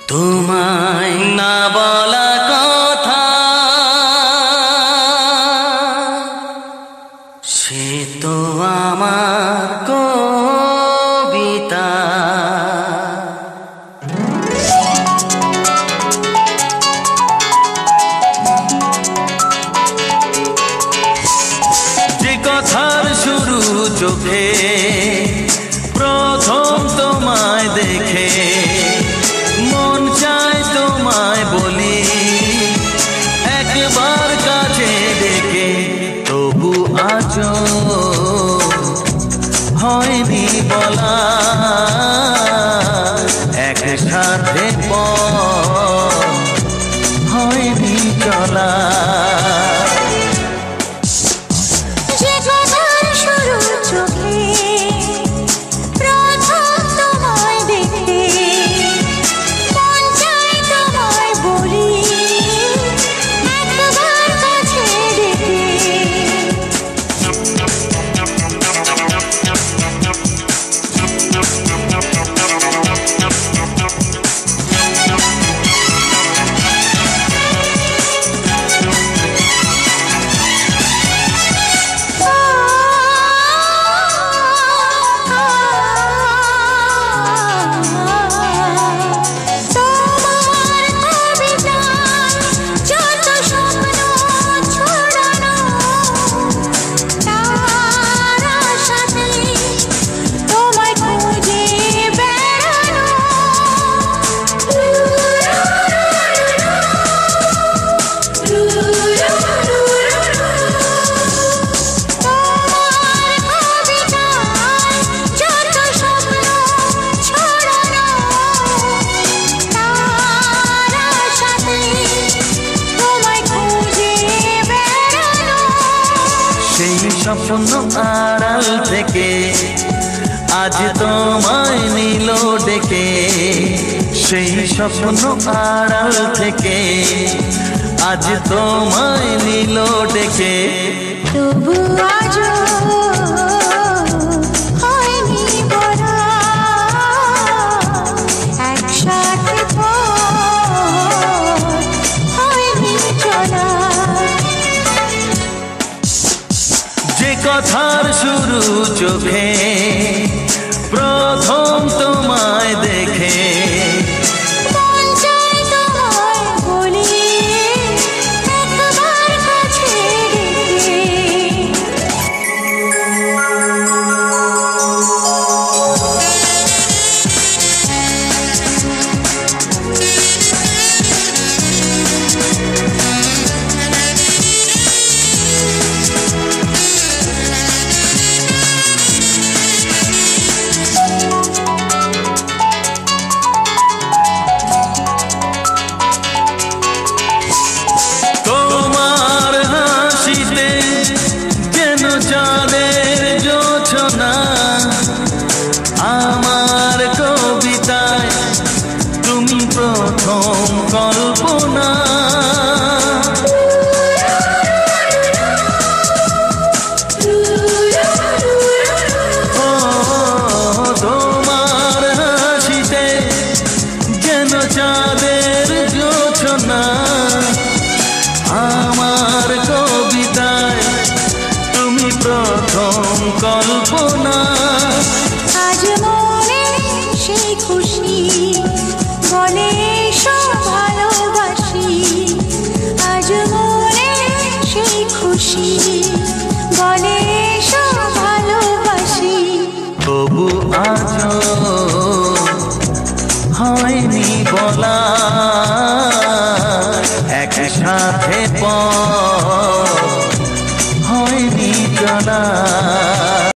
তোমায় না বলা কথা সে তো আমার কবিতা। যে কথার শুরু চোখে প্রথম তোমায় দেখে মন চায় তোমায় বলি একবার কাছে ডেকে, তবু আজও হয়নি বলা একসাথে হয়নি চলা। স্বপ্ন আড়াল থেকে আজ তোমায় নিল ডেকে, সেই স্বপ্ন আড়াল থেকে আজ তোমায় নিল ডেকে, তবু আজও হয়নি বলা একসাথে হয়নি চলা। যে কথার শুরু চোখে প্রথম তোমায় দেখে মন চায় তোমায় বলি একবার কাছে ডেকে। আমার কবিতায় তুমি প্রথম কল্পনা, তোমার হাসিতে যেন চাঁদের জোছনা, আমার কবিতায় তুমি প্রথম কল্পনা। আজ মনে সেই খুশি বলে সব ভালোবাসি, আজ মনে সেই খুশি বলে সব ভালোবাসি, তবু আজও হয়নি বলা একসাথে হয়নি চলা।